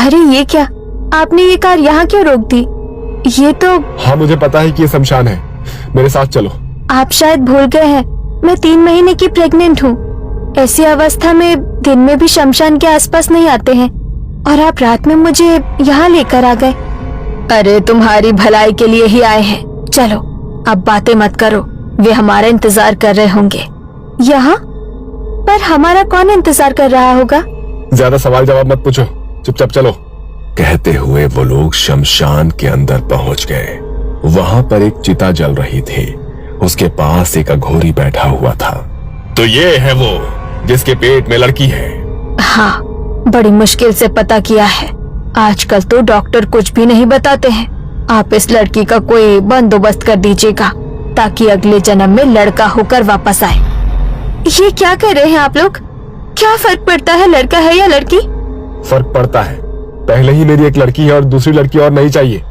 अरे ये क्या, आपने ये कार यहाँ क्यों रोक दी? ये तो। हाँ मुझे पता है कि ये शमशान है, मेरे साथ चलो। आप शायद भूल गए हैं, मैं 3 महीने की प्रेग्नेंट हूँ। ऐसी अवस्था में दिन में भी शमशान के आसपास नहीं आते हैं और आप रात में मुझे यहाँ लेकर आ गए। अरे तुम्हारी भलाई के लिए ही आए हैं, चलो अब बातें मत करो, वे हमारा इंतजार कर रहे होंगे यहाँ। पर हमारा कौन इंतजार कर रहा होगा? ज्यादा सवाल जवाब मत पूछो, चुपचाप चलो। कहते हुए वो लोग शमशान के अंदर पहुंच गए। वहां पर एक चिता जल रही थी, उसके पास एक अघोरी बैठा हुआ था। तो ये है वो जिसके पेट में लड़की है? हाँ, बड़ी मुश्किल से पता किया है। आजकल तो डॉक्टर कुछ भी नहीं बताते हैं। आप इस लड़की का कोई बंदोबस्त कर दीजिएगा ताकि अगले जन्म में लड़का होकर वापस आए। ये क्या कर रहे हैं आप लोग? क्या फर्क पड़ता है लड़का है या लड़की? फर्क पड़ता है, पहले ही मेरी एक लड़की है और दूसरी लड़की और नहीं चाहिए।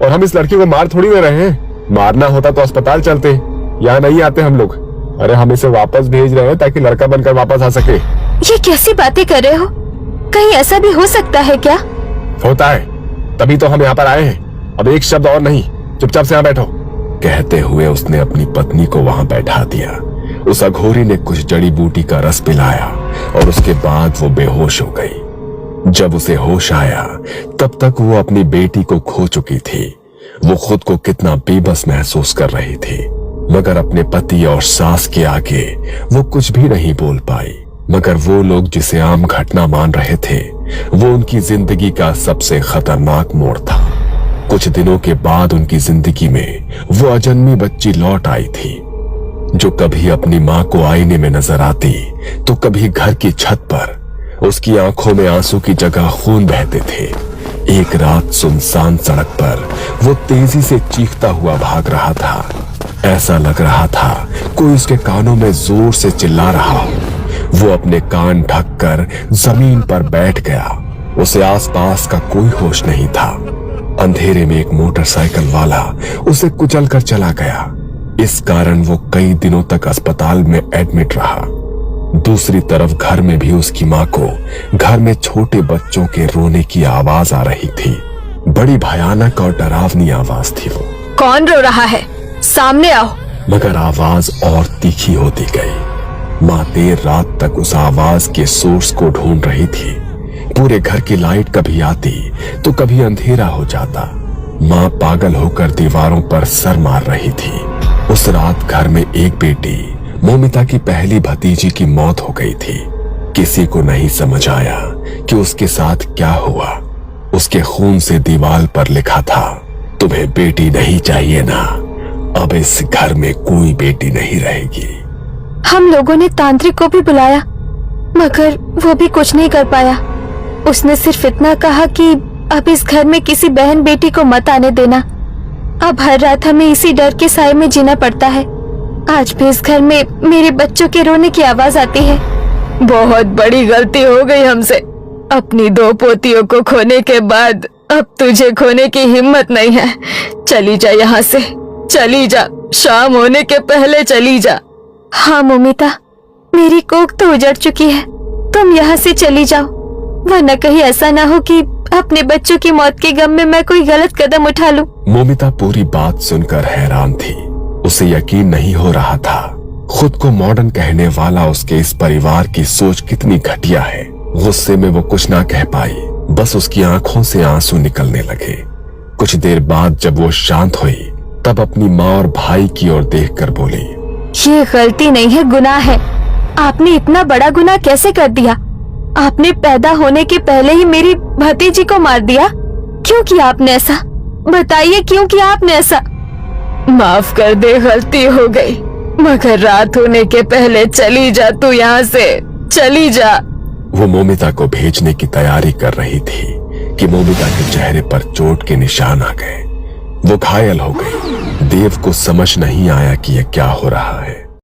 और हम इस लड़की को मार थोड़ी ना रहे हैं, मारना होता तो अस्पताल चलते, यहाँ नहीं आते हम लोग। अरे हम इसे वापस भेज रहे हैं ताकि लड़का बनकर वापस आ सके। ये कैसी बातें कर रहे हो? कहीं ऐसा भी हो सकता है क्या? होता है, तभी तो हम यहाँ पर आए हैं। अब एक शब्द और नहीं, चुपचाप से यहाँ बैठो। कहते हुए उसने अपनी पत्नी को वहां बैठा दिया। उस अघोरी ने कुछ जड़ी बूटी का रस पिलाया और उसके बाद वो बेहोश हो गई। जब उसे होश आया तब तक वो अपनी बेटी को खो चुकी थी। वो खुद को कितना बेबस महसूस कर रही थी, मगर अपने पति और सास के आगे वो कुछ भी नहीं बोल पाई। मगर वो लोग जिसे आम घटना मान रहे थे, वो उनकी जिंदगी का सबसे खतरनाक मोड़ था। कुछ दिनों के बाद उनकी जिंदगी में वो अजन्मी बच्ची लौट आई थी, जो कभी अपनी माँ को आईने में नजर आती तो कभी घर की छत पर। उसकी आंखों में आंसू की जगह खून बहते थे। एक रात सुनसान सड़क पर वो तेजी से चीखता हुआ भाग रहा था। ऐसा लग रहा था कोई उसके कानों में जोर से चिल्ला रहा हो। वो अपने कान ढककर जमीन पर बैठ गया। उसे आसपास का कोई होश नहीं था। अंधेरे में एक मोटरसाइकिल वाला उसे कुचलकर चला गया। इस कारण वो कई दिनों तक अस्पताल में एडमिट रहा। दूसरी तरफ घर में भी उसकी माँ को घर में छोटे बच्चों के रोने की आवाज आ रही थी। बड़ी भयानक और डरावनी आवाज थी वो। कौन रो रहा है? सामने आओ। मगर आवाज और तीखी होती गई। माँ देर रात तक उस आवाज के सोर्स को ढूंढ रही थी। पूरे घर की लाइट कभी आती तो कभी अंधेरा हो जाता। माँ पागल होकर दीवारों पर सर मार रही थी। उस रात घर में एक बेटी मोमिता की पहली भतीजी की मौत हो गई थी। किसी को नहीं समझ आया कि उसके साथ क्या हुआ। उसके खून से दीवार पर लिखा था, तुम्हें बेटी नहीं चाहिए ना, अब इस घर में कोई बेटी नहीं रहेगी। हम लोगों ने तांत्रिक को भी बुलाया, मगर वो भी कुछ नहीं कर पाया। उसने सिर्फ इतना कहा कि अब इस घर में किसी बहन बेटी को मत आने देना। अब हर रात हमें इसी डर के साए में जीना पड़ता है। आज भी इस घर में मेरे बच्चों के रोने की आवाज आती है। बहुत बड़ी गलती हो गई हमसे। अपनी 2 पोतियों को खोने के बाद अब तुझे खोने की हिम्मत नहीं है। चली जा यहाँ से, चली जा, शाम होने के पहले चली जा। हाँ मोमिता, मेरी कोख तो उजड़ चुकी है, तुम यहाँ से चली जाओ, वरना कहीं ऐसा ना हो कि अपने बच्चों की मौत के गम में मैं कोई गलत कदम उठा लूं। मोमिता पूरी बात सुनकर हैरान थी। उसे यकीन नहीं हो रहा था खुद को मॉडर्न कहने वाला उसके इस परिवार की सोच कितनी घटिया है। गुस्से में वो कुछ ना कह पाई, बस उसकी आंखों से आंसू निकलने लगे। कुछ देर बाद जब वो शांत हुई तब अपनी माँ और भाई की ओर देखकर बोली, ये गलती नहीं है, गुनाह है। आपने इतना बड़ा गुनाह कैसे कर दिया? आपने पैदा होने के पहले ही मेरी भतीजी को मार दिया। क्यों किया आपने ऐसा? बताइए क्यों किया आपने ऐसा? माफ कर दे, गलती हो गई, मगर रात होने के पहले चली जा, तू यहाँ से चली जा। वो मोमिता को भेजने की तैयारी कर रही थी कि मोमिता के चेहरे पर चोट के निशान आ गए। वो घायल हो गई। देव को समझ नहीं आया कि यह क्या हो रहा है।